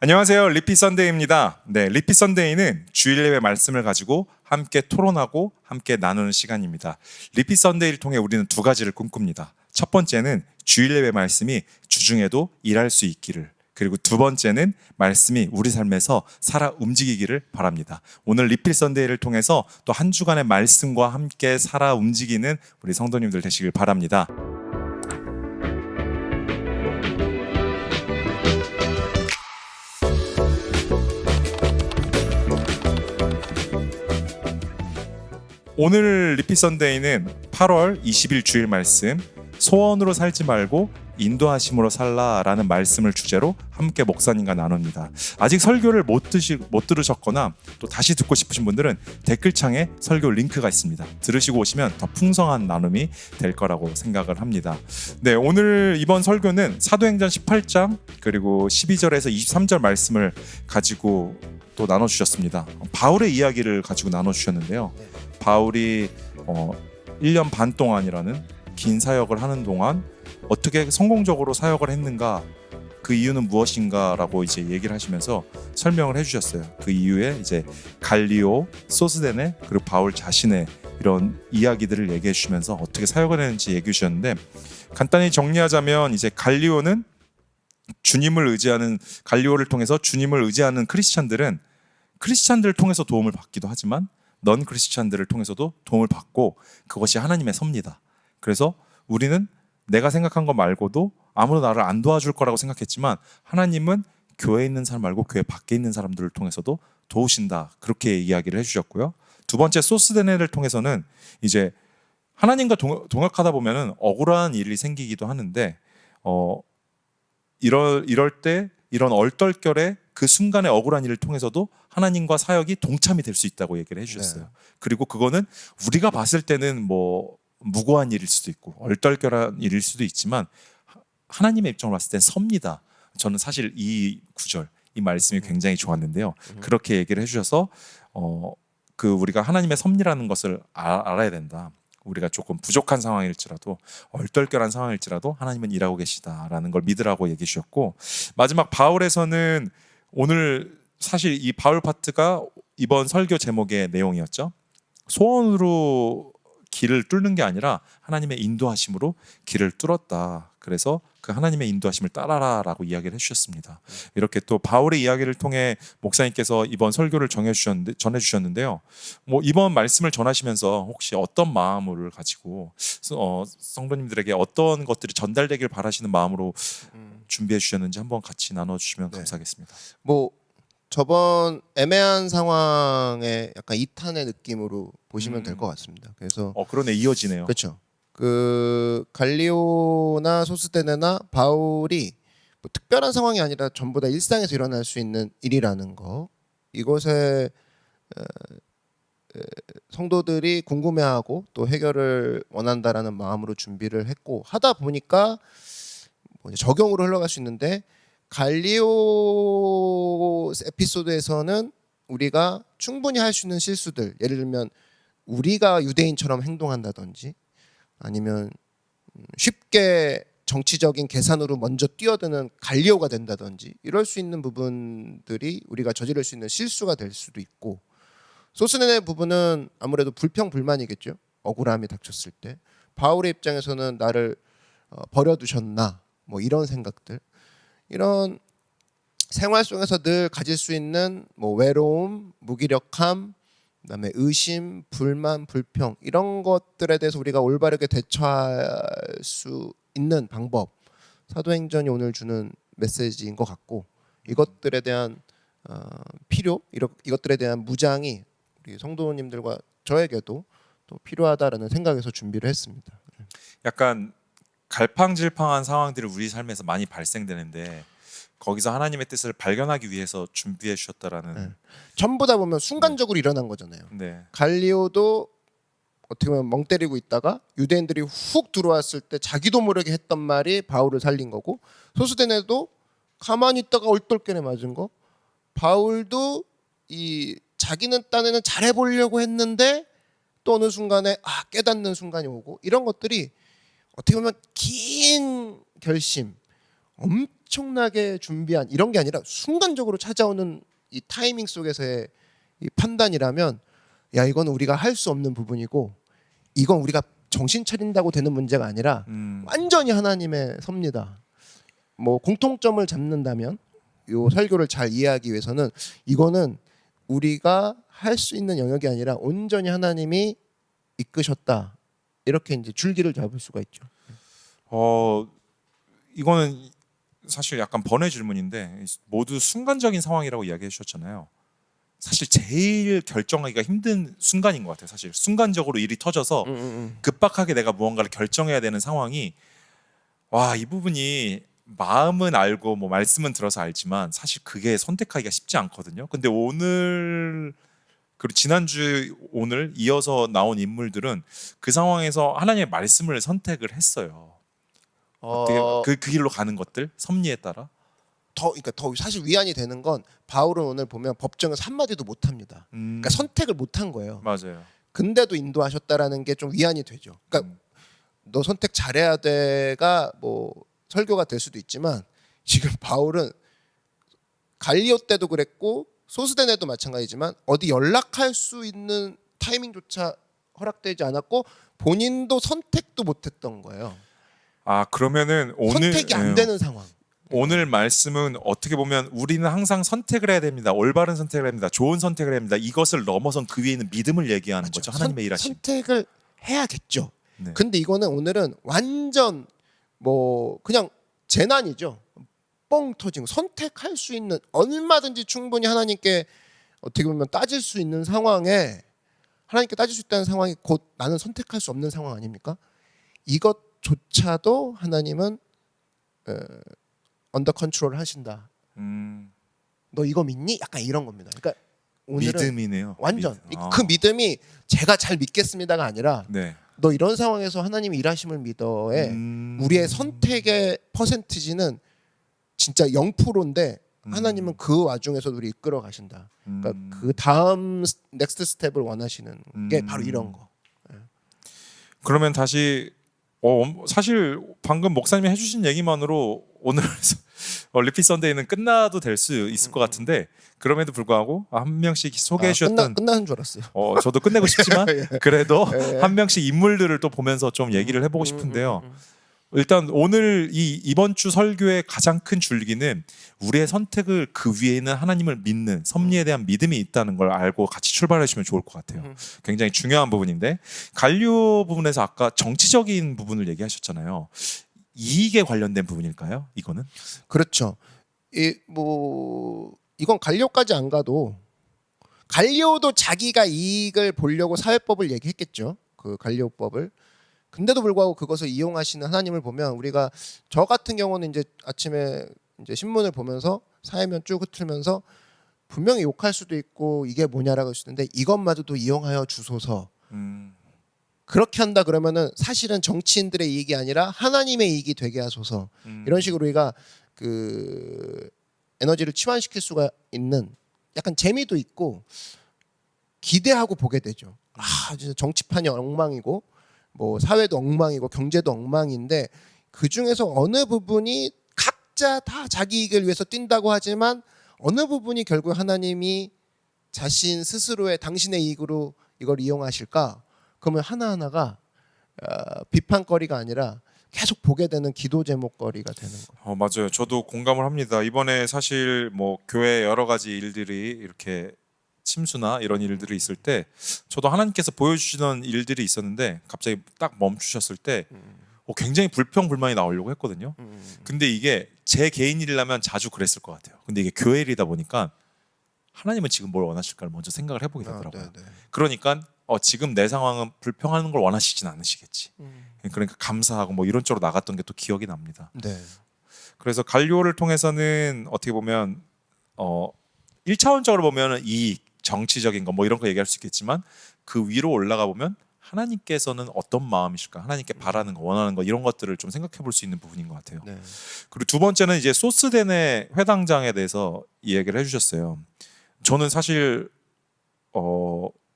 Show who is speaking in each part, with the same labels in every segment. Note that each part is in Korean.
Speaker 1: 안녕하세요. 리피 선데이입니다. 네, 리피 선데이는 주일 예배 말씀을 가지고 함께 토론하고 함께 나누는 시간입니다. 리피 선데이를 통해 우리는 두 가지를 꿈꿉니다. 첫 번째는 주일 예배 말씀이 주중에도 일할 수 있기를, 그리고 두 번째는 말씀이 우리 삶에서 살아 움직이기를 바랍니다. 오늘 리필 선데이를 통해서 또 한 주간의 말씀과 함께 살아 움직이는 우리 성도님들 되시길 바랍니다. 오늘 리피 선데이는 8월 20일 주일 말씀, 소원으로 살지 말고 인도하심으로 살라라는 말씀을 주제로 함께 목사님과 나눕니다. 아직 설교를 못 들으셨거나 또 다시 듣고 싶으신 분들은 댓글창에 설교 링크가 있습니다. 들으시고 오시면 더 풍성한 나눔이 될 거라고 생각을 합니다. 네, 오늘 이번 설교는 사도행전 18장 그리고 12절에서 23절 말씀을 가지고 또 나눠주셨습니다. 바울의 이야기를 가지고 나눠주셨는데요. 바울이 1년 반 동안이라는 긴 사역을 하는 동안 어떻게 성공적으로 사역을 했는가, 그 이유는 무엇인가라고 이제 얘기를 하시면서 설명을 해주셨어요. 그 이후에 이제 갈리오, 소스데네 그리고 바울 자신의 이런 이야기들을 얘기해 주시면서 어떻게 사역을 했는지 얘기해 주셨는데, 간단히 정리하자면 이제 갈리오를 통해서 주님을 의지하는 크리스찬들을 통해서 도움을 받기도 하지만 넌 크리스찬들을 통해서도 도움을 받고, 그것이 하나님의 섭니다. 그래서 우리는 내가 생각한 것 말고도 아무도 나를 안 도와줄 거라고 생각했지만 하나님은 교회에 있는 사람 말고 교회 밖에 있는 사람들을 통해서도 도우신다, 그렇게 이야기를 해주셨고요. 두 번째 소스데네를 통해서는 이제 하나님과 동역하다 보면은 억울한 일이 생기기도 하는데 이럴 때 이런 얼떨결에 그 순간의 억울한 일을 통해서도 하나님과 사역이 동참이 될 수 있다고 얘기를 해주셨어요. 네. 그리고 그거는 우리가 봤을 때는 뭐 무고한 일일 수도 있고 얼떨결한 일일 수도 있지만 하나님의 입장으로 봤을 땐 섭니다. 저는 사실 이 구절, 이 말씀이 굉장히 좋았는데요. 그렇게 얘기를 해주셔서 우리가 하나님의 섭리라는 것을 알아야 된다. 우리가 조금 부족한 상황일지라도 얼떨결한 상황일지라도 하나님은 일하고 계시다라는 걸 믿으라고 얘기해 주셨고, 마지막 바울에서는 오늘 사실 이 바울 파트가 이번 설교 제목의 내용이었죠. 소원으로 길을 뚫는 게 아니라 하나님의 인도하심으로 길을 뚫었다. 그래서 그 하나님의 인도하심을 따라라라고 이야기를 해주셨습니다. 이렇게 또 바울의 이야기를 통해 목사님께서 이번 설교를 전해주셨는데요. 뭐 이번 말씀을 전하시면서 혹시 어떤 마음을 가지고 성도님들에게 어떤 것들이 전달되길 바라시는 마음으로 준비해 주셨는지 한번 같이 나눠주시면 감사하겠습니다.
Speaker 2: 뭐 저번 애매한 상황에 약간 2탄의 느낌으로 보시면 될 것 같습니다. 그래서
Speaker 1: 그러네, 이어지네요.
Speaker 2: 그렇죠. 그 갈리오나 소스데네나 바울이 뭐 특별한 상황이 아니라 전부 다 일상에서 일어날 수 있는 일이라는 거, 이것에 성도들이 궁금해하고 또 해결을 원한다라는 마음으로 준비를 했고, 하다 보니까 뭐 적용으로 흘러갈 수 있는데, 갈리오 에피소드에서는 우리가 충분히 할 수 있는 실수들, 예를 들면 우리가 유대인처럼 행동한다든지 아니면 쉽게 정치적인 계산으로 먼저 뛰어드는 갈리오가 된다든지, 이럴 수 있는 부분들이 우리가 저지를 수 있는 실수가 될 수도 있고, 소스데네 부분은 아무래도 불평불만이겠죠. 억울함이 닥쳤을 때 바울의 입장에서는 나를 버려두셨나, 뭐 이런 생각들, 이런 생활 속에서 늘 가질 수 있는 뭐 외로움, 무기력함, 그다음에 의심, 불만, 불평, 이런 것들에 대해서 우리가 올바르게 대처할 수 있는 방법, 사도행전이 오늘 주는 메시지인 것 같고, 이것들에 대한 필요, 이것들에 대한 무장이 우리 성도님들과 저에게도 또 필요하다라는 생각에서 준비를 했습니다.
Speaker 1: 약간 갈팡질팡한 상황들이 우리 삶에서 많이 발생되는데 거기서 하나님의 뜻을 발견하기 위해서 준비해 주셨다라는.
Speaker 2: 전부 다 보면 순간적으로 일어난 거잖아요.
Speaker 1: 네.
Speaker 2: 갈리오도 어떻게 보면 멍 때리고 있다가 유대인들이 훅 들어왔을 때 자기도 모르게 했던 말이 바울을 살린 거고, 소스데네도 가만히 있다가 얼떨결에 맞은 거, 바울도 이 자기는 딴에는 잘해보려고 했는데 또 어느 순간에 깨닫는 순간이 오고, 이런 것들이 어떻게 보면 긴 결심, 엄청나게 준비한 이런 게 아니라 순간적으로 찾아오는 이 타이밍 속에서의 이 판단이라면 야 이건 우리가 할 수 없는 부분이고 이건 우리가 정신 차린다고 되는 문제가 아니라 완전히 하나님의 섭니다. 뭐 공통점을 잡는다면 요 설교를 잘 이해하기 위해서는 이거는 우리가 할 수 있는 영역이 아니라 온전히 하나님이 이끄셨다. 이렇게 이제 줄기를 잡을 수가 있죠.
Speaker 1: 이거는 사실 약간 번외 질문인데 모두 순간적인 상황이라고 이야기해 주셨잖아요. 사실 제일 결정하기가 힘든 순간인 것 같아요. 사실 순간적으로 일이 터져서 급박하게 내가 무언가를 결정해야 되는 상황이 이 부분이 마음은 알고 뭐 말씀은 들어서 알지만 사실 그게 선택하기가 쉽지 않거든요. 근데 오늘 그리고 지난주 오늘 이어서 나온 인물들은 그 상황에서 하나님의 말씀을 선택을 했어요. 어떻게 그 길로 가는 것들 섭리에 따라
Speaker 2: 그러니까 더 사실 위안이 되는 건 바울은 오늘 보면 법정에서 한마디도 못 합니다. 그러니까 선택을 못 한 거예요.
Speaker 1: 맞아요.
Speaker 2: 근데도 인도하셨다라는 게 좀 위안이 되죠. 그러니까 너 선택 잘해야 돼가 뭐 설교가 될 수도 있지만 지금 바울은 갈리오 때도 그랬고 소스데네도 마찬가지지만 어디 연락할 수 있는 타이밍조차 허락되지 않았고 본인도 선택도 못했던 거예요.
Speaker 1: 그러면은 오늘
Speaker 2: 선택이 안 되는 상황.
Speaker 1: 오늘 말씀은 어떻게 보면 우리는 항상 선택을 해야 됩니다. 올바른 선택을 해야 됩니다. 좋은 선택을 해야 됩니다. 이것을 넘어선 그 위에 있는 믿음을 얘기하는 거죠. 하나님의 일하심.
Speaker 2: 선택을 해야겠죠.
Speaker 1: 네.
Speaker 2: 근데 이거는 오늘은 완전 뭐 그냥 재난이죠. 뻥 터진 거. 선택할 수 있는 얼마든지 충분히 하나님께 어떻게 보면 따질 수 있는 상황에 하나님께 따질 수 있다는 상황이 곧 나는 선택할 수 없는 상황 아닙니까? 이것조차도 하나님은 언더 컨트롤 하신다. 너 이거 믿니? 약간 이런 겁니다. 그러니까 오늘은
Speaker 1: 믿음이네요.
Speaker 2: 완전 그 믿음이 제가 잘 믿겠습니다가 아니라
Speaker 1: 네.
Speaker 2: 너 이런 상황에서 하나님의 일하심을 믿어에 우리의 선택의 퍼센티지는 진짜 0%인데 하나님은 그 와중에서도 우리 이끌어 가신다. 그러니까 그 다음 넥스트 스텝을 원하시는 게 바로 이런 거.
Speaker 1: 그러면 다시 사실 방금 목사님이 해주신 얘기만으로 오늘 리핏 선데이는 끝나도 될 수 있을 것 같은데 그럼에도 불구하고 한 명씩 소개해 주셨던
Speaker 2: 끝나는 줄 알았어요.
Speaker 1: 저도 끝내고 싶지만
Speaker 2: 예.
Speaker 1: 그래도
Speaker 2: 예.
Speaker 1: 한 명씩 인물들을 또 보면서 좀 얘기를 해보고 싶은데요. 일단 오늘 이번 주 설교의 가장 큰 줄기는 우리의 선택을 그 위에 있는 하나님을 믿는 섭리에 대한 믿음이 있다는 걸 알고 같이 출발해 주시면 좋을 것 같아요. 굉장히 중요한 부분인데 갈리오 부분에서 아까 정치적인 부분을 얘기하셨잖아요. 이익에 관련된 부분일까요? 이거는?
Speaker 2: 그렇죠. 이건 갈리오까지 안 가도 갈리오도 자기가 이익을 보려고 사회법을 얘기했겠죠. 그 갈리오법을. 근데도 불구하고 그것을 이용하시는 하나님을 보면 우리가 저 같은 경우는 이제 아침에 이제 신문을 보면서 사회면 쭉 흩으면서 분명히 욕할 수도 있고 이게 뭐냐라고 했는데 이것마저도 이용하여 주소서. 그렇게 한다 그러면은 사실은 정치인들의 이익이 아니라 하나님의 이익이 되게 하소서. 이런 식으로 우리가 그 에너지를 치환시킬 수가 있는 약간 재미도 있고 기대하고 보게 되죠. 진짜 정치판이 엉망이고 뭐 사회도 엉망이고 경제도 엉망인데 그 중에서 어느 부분이 각자 다 자기 이익을 위해서 뛴다고 하지만 어느 부분이 결국 하나님이 자신 스스로의 당신의 이익으로 이걸 이용하실까? 그러면 하나하나가 비판거리가 아니라 계속 보게 되는 기도 제목거리가 되는 거.
Speaker 1: 맞아요. 저도 공감을 합니다. 이번에 사실 뭐 교회 여러 가지 일들이 이렇게 침수나 이런 일들이 있을 때 저도 하나님께서 보여주시던 일들이 있었는데 갑자기 딱 멈추셨을 때 굉장히 불평불만이 나오려고 했거든요. 근데 이게 제 개인 일이라면 자주 그랬을 것 같아요. 근데 이게 교회 일이다 보니까 하나님은 지금 뭘 원하실까를 먼저 생각을 해보게 되더라고요. 그러니까 지금 내 상황은 불평하는 걸 원하시진 않으시겠지. 그러니까 감사하고 뭐 이런 쪽으로 나갔던 게 또 기억이 납니다.
Speaker 2: 네.
Speaker 1: 그래서 갈리오를 통해서는 어떻게 보면 1차원적으로 보면 이익, 정치적인 거 뭐 이런 거 얘기할 수 있겠지만 그 위로 올라가 보면 하나님께서는 어떤 마음이실까? 하나님께 바라는 거, 원하는 거 이런 것들을 좀 생각해 볼 수 있는 부분인 것 같아요.
Speaker 2: 네.
Speaker 1: 그리고 두 번째는 이제 소스덴의 회당장에 대해서 이야기를 해주셨어요. 저는 사실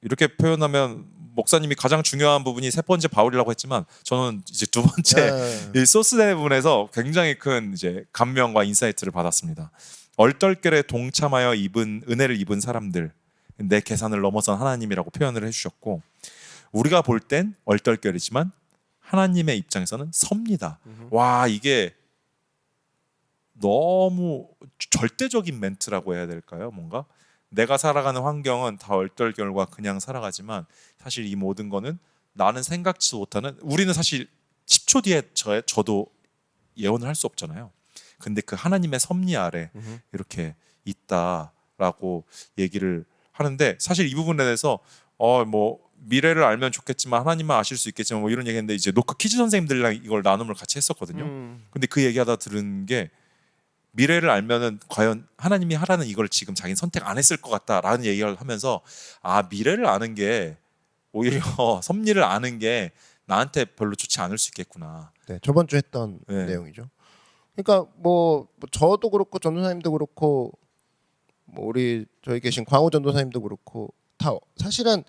Speaker 1: 이렇게 표현하면 목사님이 가장 중요한 부분이 세 번째 바울이라고 했지만 저는 이제 두 번째
Speaker 2: 네.
Speaker 1: 이 소스의 부분에서 굉장히 큰 이제 감명과 인사이트를 받았습니다. 얼떨결에 동참하여 입은 은혜를 입은 사람들, 내 계산을 넘어선 하나님이라고 표현을 해주셨고, 우리가 볼 땐 얼떨결이지만 하나님의 입장에서는 섭니다. 와, 이게 너무 절대적인 멘트라고 해야 될까요? 뭔가 내가 살아가는 환경은 다 얼떨결과 그냥 살아가지만 사실 이 모든 거는 나는 생각지도 못하는, 우리는 사실 10초 뒤에 저도 예언을 할 수 없잖아요. 근데 그 하나님의 섭리 아래 이렇게 있다라고 얘기를 하는데, 사실 이 부분에 대해서 뭐 미래를 알면 좋겠지만 하나님만 아실 수 있겠지만 뭐 이런 얘기했는데, 이제 노크 키즈 선생님들이랑 이걸 나눔을 같이 했었거든요. 근데 그 얘기하다 들은 게, 미래를 알면은 과연 하나님이 하라는 이걸 지금 자기는 선택 안 했을 것 같다라는 얘기를 하면서, 아, 미래를 아는 게 오히려 섭리를 아는 게 나한테 별로 좋지 않을 수 있겠구나.
Speaker 2: 네, 저번 주 했던
Speaker 1: 네.
Speaker 2: 내용이죠. 그러니까 뭐 저도 그렇고 전도사님도 그렇고 뭐 우리 저희 계신 광호 전도사님도 그렇고 다 사실은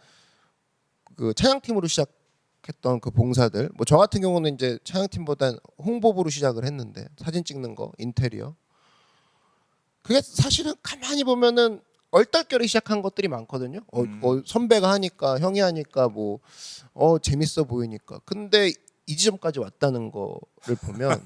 Speaker 2: 그 찬양팀으로 시작했던 그 봉사들, 뭐 저 같은 경우는 이제 찬양팀보단 홍보부로 시작을 했는데, 사진 찍는 거, 인테리어, 그게 사실은 가만히 보면은 얼떨결에 시작한 것들이 많거든요. 선배가 하니까, 형이 하니까 뭐 재밌어 보이니까. 근데 이 지점까지 왔다는 거를 보면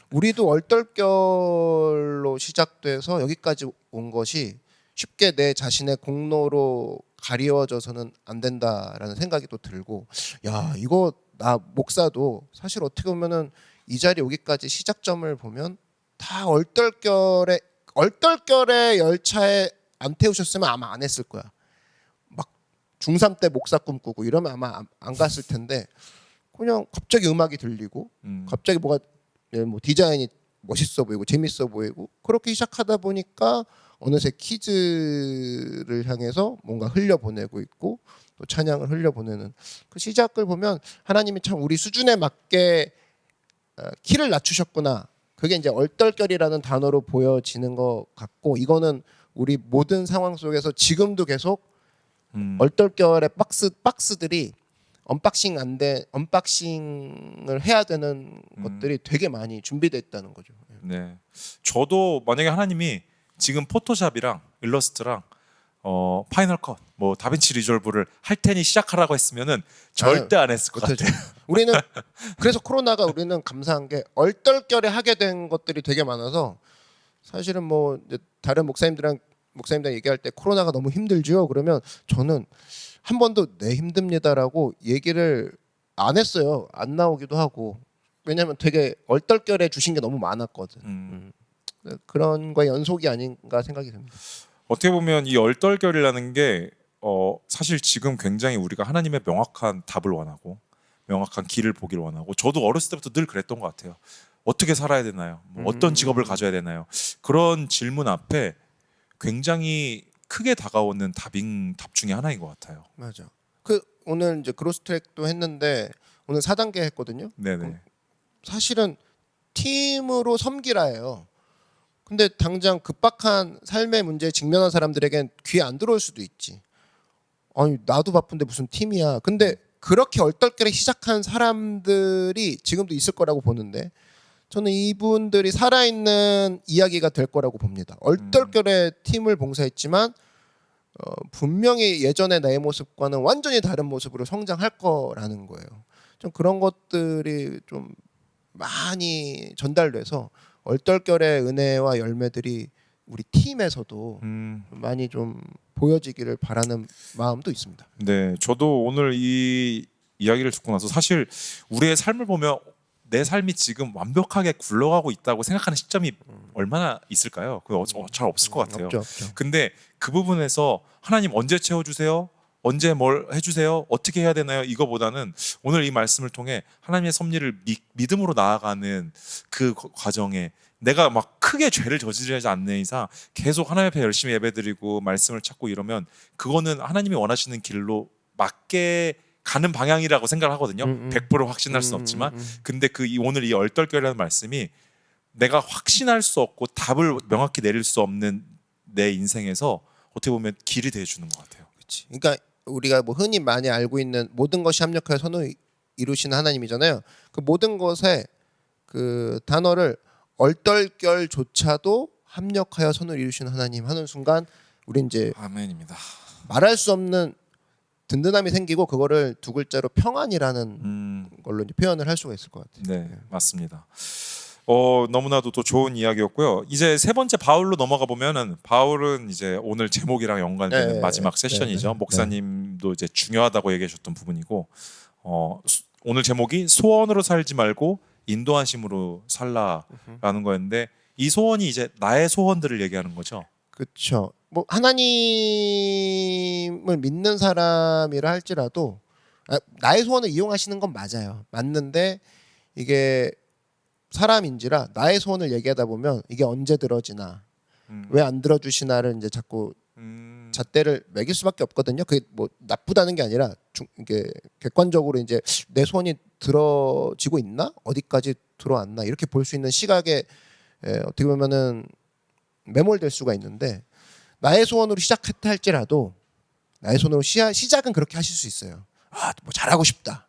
Speaker 2: 우리도 얼떨결로 시작돼서 여기까지 온 것이 쉽게 내 자신의 공로로 가리워져서는 안 된다라는 생각이 또 들고, 야, 이거 나 목사도 사실 어떻게 보면은 이 자리 오기까지 시작점을 보면 다 얼떨결에 열차에 안 태우셨으면 아마 안 했을 거야. 막 중3 때 목사 꿈꾸고 이러면 아마 안 갔을 텐데, 그냥 갑자기 음악이 들리고 갑자기 뭐 디자인이 멋있어 보이고 재밌어 보이고, 그렇게 시작하다 보니까 어느새 키즈를 향해서 뭔가 흘려보내고 있고, 또 찬양을 흘려보내는 그 시작을 보면 하나님이 참 우리 수준에 맞게 키를 낮추셨구나. 그게 이제 얼떨결이라는 단어로 보여지는 것 같고, 이거는 우리 모든 상황 속에서 지금도 계속 얼떨결의 박스들이 언박싱을 해야 되는 것들이 되게 많이 준비되어 있다는 거죠.
Speaker 1: 네, 저도 만약에 하나님이 지금 포토샵이랑 일러스트랑 파이널 컷, 뭐 다빈치 리졸브를 할 테니 시작하라고 했으면은 절대 안 했을 것
Speaker 2: 못하죠.
Speaker 1: 같아요.
Speaker 2: 우리는 그래서 코로나가 우리는 감사한 게 얼떨결에 하게 된 것들이 되게 많아서, 사실은 뭐 이제 다른 목사님들이랑 얘기할 때 코로나가 너무 힘들죠. 그러면 저는 한 번도 네 힘듭니다라고 얘기를 안 했어요. 안 나오기도 하고. 왜냐하면 되게 얼떨결에 주신 게 너무 많았거든. 그런 거의 연속이 아닌가 생각이 듭니다.
Speaker 1: 어떻게 보면 이 얼떨결이라는 게 사실 지금 굉장히 우리가 하나님의 명확한 답을 원하고 명확한 길을 보기를 원하고, 저도 어렸을 때부터 늘 그랬던 것 같아요. 어떻게 살아야 되나요? 뭐 어떤 직업을 가져야 되나요? 그런 질문 앞에 굉장히 크게 다가오는 답 중에 하나인 것 같아요.
Speaker 2: 맞아. 그 오늘 이제 그로스트랙도 했는데 오늘 4단계 했거든요.
Speaker 1: 네네.
Speaker 2: 사실은 팀으로 섬기라예요. 근데 당장 급박한 삶의 문제에 직면한 사람들에겐 귀에 안 들어올 수도 있지. 아니, 나도 바쁜데 무슨 팀이야. 근데 그렇게 얼떨결에 시작한 사람들이 지금도 있을 거라고 보는데, 저는 이분들이 살아있는 이야기가 될 거라고 봅니다. 얼떨결에 팀을 봉사했지만 분명히 예전의 나의 모습과는 완전히 다른 모습으로 성장할 거라는 거예요. 좀 그런 것들이 좀 많이 전달돼서 얼떨결의 은혜와 열매들이 우리 팀에서도 많이 좀 보여지기를 바라는 마음도 있습니다.
Speaker 1: 네, 저도 오늘 이 이야기를 듣고 나서 사실 우리의 삶을 보면 내 삶이 지금 완벽하게 굴러가고 있다고 생각하는 시점이 얼마나 있을까요? 그거 잘 없을 것 같아요.
Speaker 2: 없죠.
Speaker 1: 근데 그 부분에서 하나님 언제 채워주세요? 언제 뭘 해주세요? 어떻게 해야 되나요? 이거보다는 오늘 이 말씀을 통해 하나님의 섭리를 믿음으로 나아가는 그 과정에 내가 막 크게 죄를 저지르지 않는 이상 계속 하나님 앞에 열심히 예배드리고 말씀을 찾고 이러면 그거는 하나님이 원하시는 길로 맞게 가는 방향이라고 생각을 하거든요. 100% 확신할 수는 없지만, 근데 오늘 이 얼떨결이라는 말씀이 내가 확신할 수 없고 답을 명확히 내릴 수 없는 내 인생에서 어떻게 보면 길이 돼주는 것 같아요.
Speaker 2: 그렇지. 그러니까 우리가 뭐 흔히 많이 알고 있는 모든 것이 합력하여 선을 이루시는 하나님이잖아요. 그 모든 것에 그 단어를 얼떨결조차도 합력하여 선을 이루시는 하나님 하는 순간 우리 이제
Speaker 1: 아멘입니다.
Speaker 2: 말할 수 없는 든든함이 생기고 그거를 두 글자로 평안이라는 걸로 이제 표현을 할 수가 있을 것 같아요.
Speaker 1: 네, 맞습니다. 너무나도 또 좋은 이야기였고요. 이제 세 번째 바울로 넘어가 보면은 바울은 이제 오늘 제목이랑 연관되는
Speaker 2: 네,
Speaker 1: 마지막 세션이죠.
Speaker 2: 네.
Speaker 1: 목사님도 이제 중요하다고 얘기하셨던 부분이고 오늘 제목이 소원으로 살지 말고 인도하심으로 살라라는 거였는데 이 소원이 이제 나의 소원들을 얘기하는 거죠.
Speaker 2: 그렇죠. 뭐 하나님을 믿는 사람이라 할지라도 나의 소원을 이용하시는 건 맞아요. 맞는데 이게 사람인지라 나의 소원을 얘기하다 보면 이게 언제 들어지나 왜 안 들어주시나를 이제 자꾸 잣대를 매길 수밖에 없거든요. 그게 뭐 나쁘다는 게 아니라 이게 객관적으로 이제 내 소원이 들어지고 있나 어디까지 들어왔나 이렇게 볼 수 있는 시각에 어떻게 보면은 매몰될 수가 있는데 나의 소원으로 시작했다 할지라도 나의 소원으로 시작은 그렇게 하실 수 있어요. 뭐 잘하고 싶다.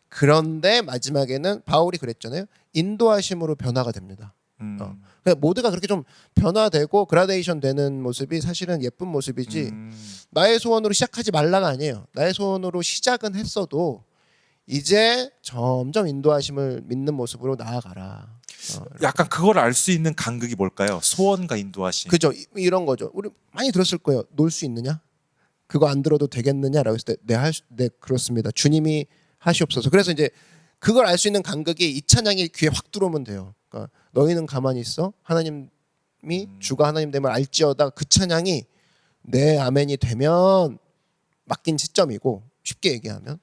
Speaker 2: 그런데 마지막에는 바울이 그랬잖아요. 인도하심으로 변화가 됩니다. 그러니까 모두가 그렇게 좀 변화되고 그라데이션 되는 모습이 사실은 예쁜 모습이지 나의 소원으로 시작하지 말라가 아니에요. 나의 소원으로 시작은 했어도 이제 점점 인도하심을 믿는 모습으로 나아가라. 약간
Speaker 1: 그걸 알 수 있는 간극이 뭘까요? 소원과 인도하심.
Speaker 2: 그죠. 이런 거죠. 우리 많이 들었을 거예요. 놀 수 있느냐? 그거 안 들어도 되겠느냐라고 했을 때 네 그렇습니다. 주님이 하시옵소서. 그래서 이제 그걸 알 수 있는 간극이 이 찬양이 귀에 확 들어오면 돼요. 그러니까 너희는 가만히 있어. 하나님이 주가 하나님 됨을 알지어다. 그 찬양이 내 아멘이 되면 맡긴 시점이고 쉽게 얘기하면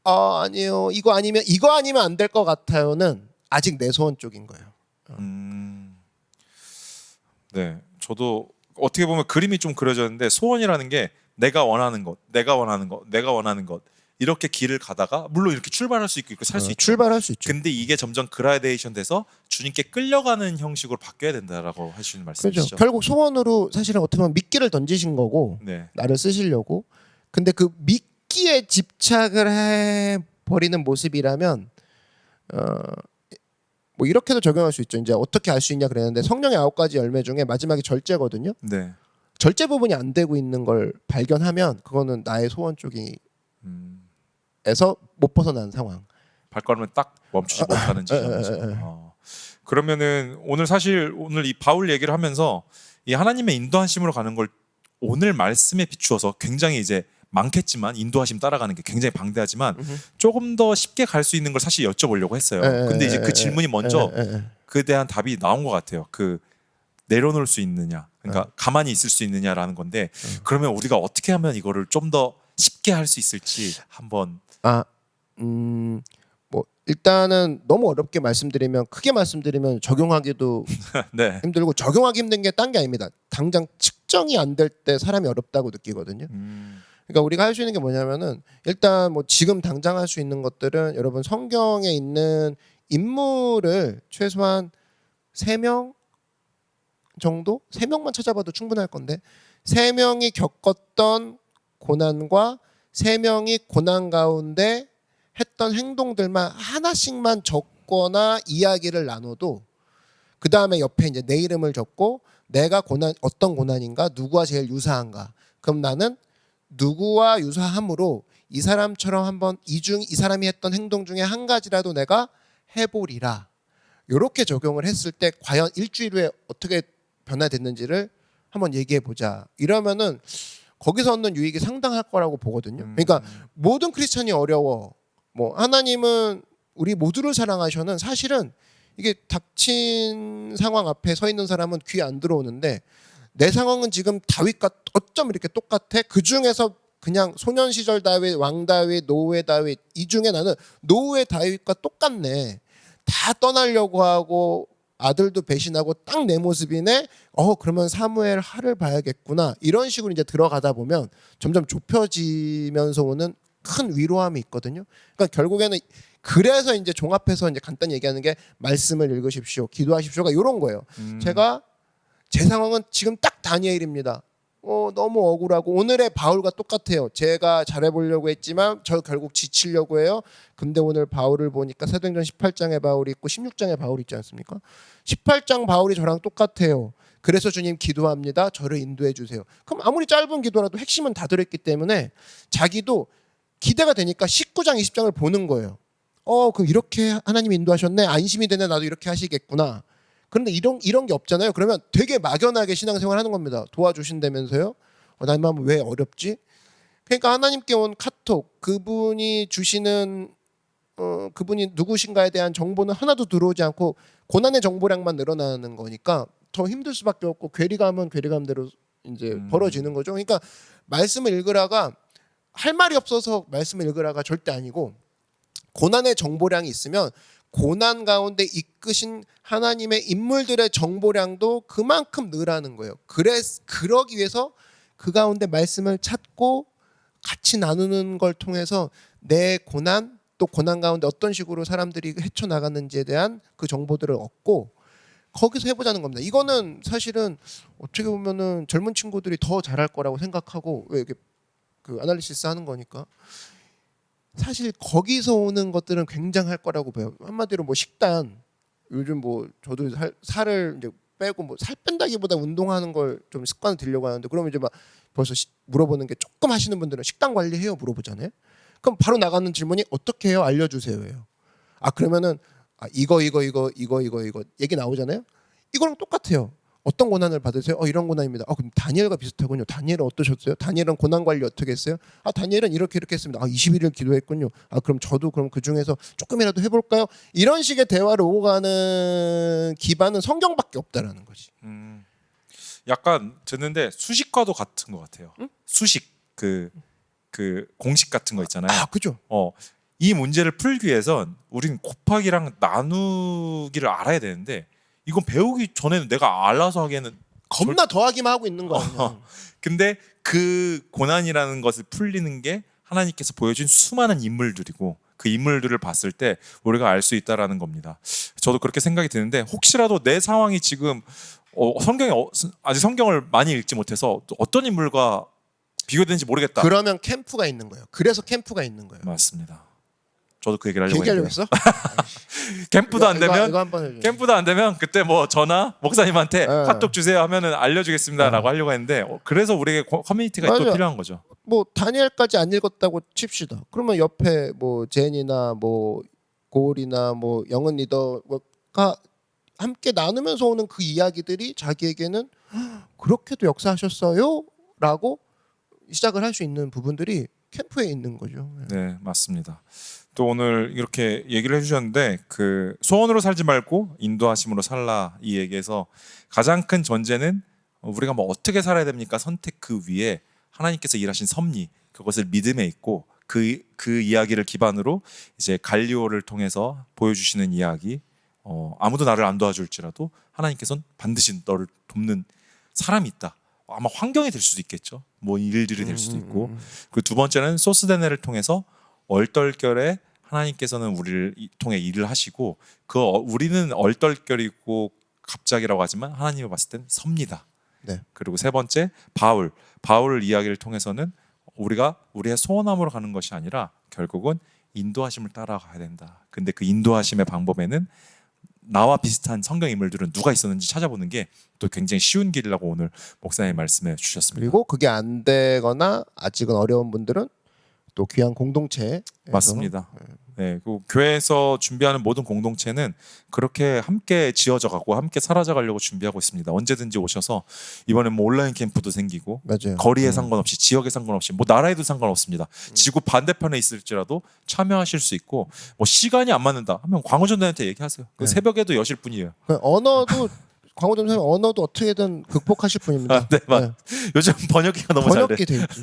Speaker 2: 아니요. 이거 아니면 안 될 것 같아요는 아직 내 소원 쪽인 거예요.
Speaker 1: 네, 저도 어떻게 보면 그림이 좀 그려졌는데 소원이라는 게 내가 원하는 것 이렇게 길을 가다가 물론 이렇게 출발할 수 있고 살 수 있죠.
Speaker 2: 출발할 수 있죠.
Speaker 1: 근데 이게 점점 그라데이션 돼서 주님께 끌려가는 형식으로 바뀌어야 된다라고 하시는 말씀이시죠.
Speaker 2: 그렇죠. 결국 소원으로 사실은 어떻게 보면 미끼를 던지신 거고
Speaker 1: 네.
Speaker 2: 나를 쓰시려고. 근데 그 미끼에 집착을 해 버리는 모습이라면 뭐 이렇게도 적용할 수 있죠. 이제 어떻게 알 수 있냐 그랬는데 성령의 9가지 열매 중에 마지막이 절제거든요.
Speaker 1: 네.
Speaker 2: 절제 부분이 안 되고 있는 걸 발견하면 그거는 나의 소원 쪽이 에서 못 벗어난 상황.
Speaker 1: 발걸음을 딱 멈추지 못하는 지점이죠. 그러면은 오늘 이 바울 얘기를 하면서 이 하나님의 인도하심으로 가는 걸 오늘 말씀에 비추어서 굉장히 이제 많겠지만 인도하심 따라가는 게 굉장히 방대하지만 조금 더 쉽게 갈 수 있는 걸 사실 여쭤보려고 했어요. 근데 이제 그 질문이 먼저 그에 대한 답이 나온 것 같아요. 그 내려놓을 수 있느냐, 그러니까 가만히 있을 수 있느냐라는 건데 그러면 우리가 어떻게 하면 이거를 좀 더 쉽게 할 수 있을지 한번.
Speaker 2: 뭐 일단은 너무 어렵게 크게 말씀드리면 적용하기도
Speaker 1: 네.
Speaker 2: 힘들고 적용하기 힘든 게 딴 게 아닙니다. 당장 측정이 안 될 때 사람이 어렵다고 느끼거든요. 그러니까 우리가 할 수 있는 게 뭐냐면은 일단 뭐 지금 당장 할 수 있는 것들은 여러분 성경에 있는 인물을 최소한 3명 정도? 3명만 찾아봐도 충분할 건데 3명이 겪었던 고난과 3명이 고난 가운데 했던 행동들만 하나씩만 적거나 이야기를 나눠도 그 다음에 옆에 이제 내 이름을 적고 내가 어떤 고난인가 누구와 제일 유사한가 그럼 나는 누구와 유사함으로 이 사람처럼 한번 이 사람이 했던 행동 중에 한 가지라도 내가 해보리라. 이렇게 적용을 했을 때 과연 일주일 후에 어떻게 변화됐는지를 한번 얘기해 보자. 이러면은 거기서 얻는 유익이 상당할 거라고 보거든요. 그러니까 모든 크리스찬이 어려워. 뭐 하나님은 우리 모두를 사랑하셔는 사실은 이게 닥친 상황 앞에 서 있는 사람은 귀에 안 들어오는데 내 상황은 지금 다윗과 어쩜 이렇게 똑같아? 그 중에서 그냥 소년 시절 다윗, 왕 다윗, 노후의 다윗 이 중에 나는 노후의 다윗과 똑같네. 다 떠나려고 하고 아들도 배신하고 딱 내 모습이네. 그러면 사무엘 하를 봐야겠구나. 이런 식으로 이제 들어가다 보면 점점 좁혀지면서 오는 큰 위로함이 있거든요. 그러니까 결국에는 그래서 이제 종합해서 이제 간단히 얘기하는 게 말씀을 읽으십시오, 기도하십시오가 이런 거예요. 제가 제 상황은 지금 딱 다니엘입니다. 너무 억울하고 오늘의 바울과 똑같아요. 제가 잘해보려고 했지만 저 결국 지치려고 해요. 근데 오늘 바울을 보니까 사도행전 18장의 바울이 있고 16장의 바울이 있지 않습니까? 18장 바울이 저랑 똑같아요. 그래서 주님 기도합니다. 저를 인도해 주세요. 그럼 아무리 짧은 기도라도 핵심은 다 들었기 때문에 자기도 기대가 되니까 19장 20장을 보는 거예요. 그럼 이렇게 하나님이 인도하셨네. 안심이 되네. 나도 이렇게 하시겠구나. 그런데 이런 게 없잖아요. 그러면 되게 막연하게 신앙생활 하는 겁니다. 도와주신다면서요? 나의 마음은 왜 어렵지? 그러니까 하나님께 온 카톡, 그분이 주시는 그분이 누구신가에 대한 정보는 하나도 들어오지 않고 고난의 정보량만 늘어나는 거니까 더 힘들 수밖에 없고 괴리감은 괴리감대로 이제 벌어지는 거죠. 그러니까 말씀을 읽으라가 할 말이 없어서 말씀을 읽으라가 절대 아니고 고난의 정보량이 있으면 고난 가운데 이끄신 하나님의 인물들의 정보량도 그만큼 늘어나는 거예요. 그러기 위해서 그 가운데 말씀을 찾고 같이 나누는 걸 통해서 내 고난 또 고난 가운데 어떤 식으로 사람들이 헤쳐나갔는지에 대한 그 정보들을 얻고 거기서 해보자는 겁니다. 이거는 사실은 어떻게 보면은 젊은 친구들이 더 잘할 거라고 생각하고 왜 이렇게 그 아날리시스 하는 거니까 사실 거기서 오는 것들은 굉장할 거라고 봐요. 한마디로 뭐 식단 요즘 뭐 저도 살을 이제 빼고 뭐 살 뺀다기보다 운동하는 걸 좀 습관을 들이려고 하는데 그러면 이제 막 벌써 물어보는 게 조금 하시는 분들은 식단 관리해요 물어보잖아요. 그럼 바로 나가는 질문이 어떻게 해요? 알려주세요예요. 그러면은 이거 얘기 나오잖아요. 이거랑 똑같아요. 어떤 고난을 받으세요? 이런 고난입니다. 그럼 다니엘과 비슷하군요. 다니엘은 어떠셨어요? 다니엘은 고난 관리 어떻게 했어요? 다니엘은 이렇게 했습니다. 21일 기도했군요. 그럼 저도 그럼 그 중에서 조금이라도 해볼까요? 이런 식의 대화를 오고 가는 기반은 성경밖에 없다라는 거지.
Speaker 1: 약간 듣는데 수식과도 같은 것 같아요.
Speaker 2: 응?
Speaker 1: 수식 그 공식 같은 거 있잖아요.
Speaker 2: 그죠.
Speaker 1: 이 문제를 풀기 위해선 우리는 곱하기랑 나누기를 알아야 되는데 이건 배우기 전에는 내가 알아서 하기에는
Speaker 2: 겁나 더하기만 하고 있는 거 아니야.
Speaker 1: 근데 그 고난이라는 것을 풀리는 게 하나님께서 보여준 수많은 인물들이고 그 인물들을 봤을 때 우리가 알 수 있다라는 겁니다. 저도 그렇게 생각이 드는데 혹시라도 내 상황이 지금 아직 성경을 많이 읽지 못해서 어떤 인물과 비교되는지 모르겠다.
Speaker 2: 그러면 캠프가 있는 거예요. 그래서 캠프가 있는 거예요.
Speaker 1: 맞습니다. 저도 그 얘기를 하려고
Speaker 2: 얘기하려고
Speaker 1: 했는데
Speaker 2: 했어?
Speaker 1: 캠프도 안 되면
Speaker 2: 이거 한번 해줘.
Speaker 1: 캠프도 안 되면 그때 뭐 전화 목사님한테 카톡 주세요 하면은 알려주겠습니다라고 하려고 했는데 그래서 우리에게 커뮤니티가 또
Speaker 2: 맞아.
Speaker 1: 필요한 거죠.
Speaker 2: 뭐 다니엘까지 안 읽었다고 칩시다. 그러면 옆에 뭐 제니나 뭐 고울이나 뭐 영은 리더가 함께 나누면서 오는 그 이야기들이 자기에게는 그렇게도 역사하셨어요라고 시작을 할 수 있는 부분들이 캠프에 있는 거죠.
Speaker 1: 네, 맞습니다. 또 오늘 이렇게 얘기를 해주셨는데 그 소원으로 살지 말고 인도하심으로 살라 이 얘기에서 가장 큰 전제는 우리가 뭐 어떻게 살아야 됩니까? 선택 그 위에 하나님께서 일하신 섭리 그것을 믿음에 있고 그 이야기를 기반으로 이제 갈리오를 통해서 보여주시는 이야기 아무도 나를 안 도와줄지라도 하나님께서는 반드시 너를 돕는 사람이 있다. 아마 환경이 될 수도 있겠죠. 뭐 일들이 될 수도 있고. 그 두 번째는 소스데네를 통해서 얼떨결에 하나님께서는 우리를 통해 일을 하시고 우리는 얼떨결이고 갑자기라고 하지만 하나님이 봤을 땐 섭니다.
Speaker 2: 네.
Speaker 1: 그리고 세 번째 바울 이야기를 통해서는 우리가 우리의 소원함으로 가는 것이 아니라 결국은 인도하심을 따라가야 된다. 근데 그 인도하심의 방법에는 나와 비슷한 성경 인물들은 누가 있었는지 찾아보는 게 또 굉장히 쉬운 길이라고 오늘 목사님 말씀해 주셨습니다.
Speaker 2: 그리고 그게 안 되거나 아직은 어려운 분들은 또 귀한 공동체
Speaker 1: 맞습니다. 네, 그 교회에서 준비하는 모든 공동체는 그렇게 함께 지어져 가고 함께 사라져 가려고 준비하고 있습니다. 언제든지 오셔서 이번에 뭐 온라인 캠프도 생기고
Speaker 2: 맞아요.
Speaker 1: 거리에 상관없이 지역에 상관없이 뭐 나라에도 상관없습니다. 지구 반대편에 있을지라도 참여하실 수 있고 뭐 시간이 안 맞는다 하면 광우전도한테 얘기하세요. 그 새벽에도 여실 분이에요.
Speaker 2: 언어도 광우전 선생님 언어도 어떻게든 극복하실 분입니다.
Speaker 1: 네, 요즘 번역기가 너무 잘 돼.
Speaker 2: 번역기 돼 있지.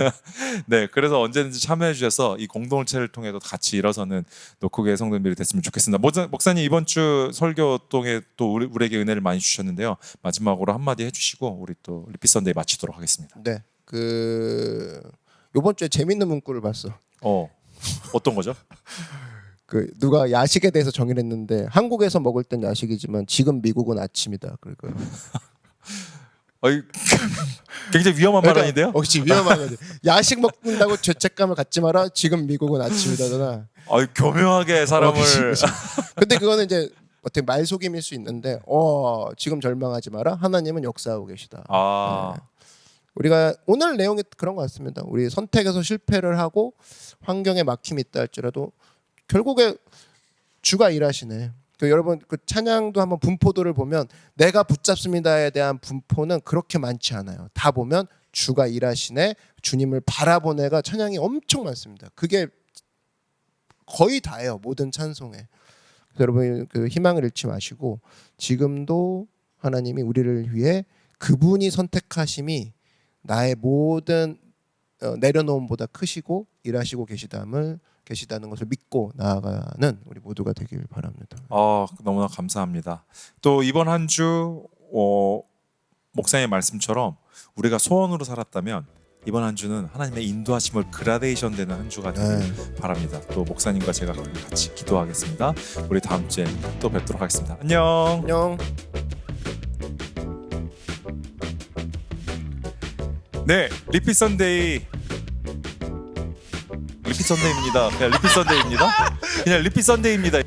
Speaker 1: 네, 그래서 언제든지 참여해 주셔서 이 공동체를 통해서 같이 일어서는 노크교회 성도님들이 됐으면 좋겠습니다. 목사님 이번 주 설교 동에 또 우리에게 은혜를 많이 주셨는데요. 마지막으로 한마디 해주시고 우리 또 리피 선데이 마치도록 하겠습니다.
Speaker 2: 네, 이번 주에 재밌는 문구를 봤어.
Speaker 1: 어떤 거죠?
Speaker 2: 누가 야식에 대해서 정의를 했는데 한국에서 먹을 땐 야식이지만 지금 미국은 아침이다. 그러니까
Speaker 1: 어이, 굉장히 위험한 발언인데요.
Speaker 2: 그렇지 위험한 거지. 야식 먹는다고 죄책감을 갖지 마라. 지금 미국은 아침이다잖아.
Speaker 1: 교묘하게 사람을
Speaker 2: 그치. 근데 그거는 이제 어떻게 말속임일 수 있는데 지금 절망하지 마라. 하나님은 역사하고 계시다.
Speaker 1: 아,
Speaker 2: 우리가 오늘 내용이 그런 것 같습니다. 우리 선택에서 실패를 하고 환경에 막힘이 있다 할지라도 결국에 주가 일하시네. 여러분 그 찬양도 한번 분포도를 보면 내가 붙잡습니다에 대한 분포는 그렇게 많지 않아요. 다 보면 주가 일하시네, 주님을 바라보네가 찬양이 엄청 많습니다. 그게 거의 다예요. 모든 찬송에. 그래서 여러분 그 희망을 잃지 마시고 지금도 하나님이 우리를 위해 그분이 선택하심이 나의 모든 내려놓음보다 크시고 일하시고 계시다는 것을 믿고 나아가는 우리 모두가 되길 바랍니다.
Speaker 1: 너무나 감사합니다. 또 이번 한 주 목사님의 말씀처럼 우리가 소원으로 살았다면 이번 한 주는 하나님의 인도하심을 그라데이션 되는 한 주가 되길 바랍니다. 또 목사님과 제가 같이 기도하겠습니다. 우리 다음 주에 또 뵙도록 하겠습니다. 안녕.
Speaker 2: 안녕.
Speaker 1: 네, 리핏 선데이입니다. 그냥 리핏 선데이입니다.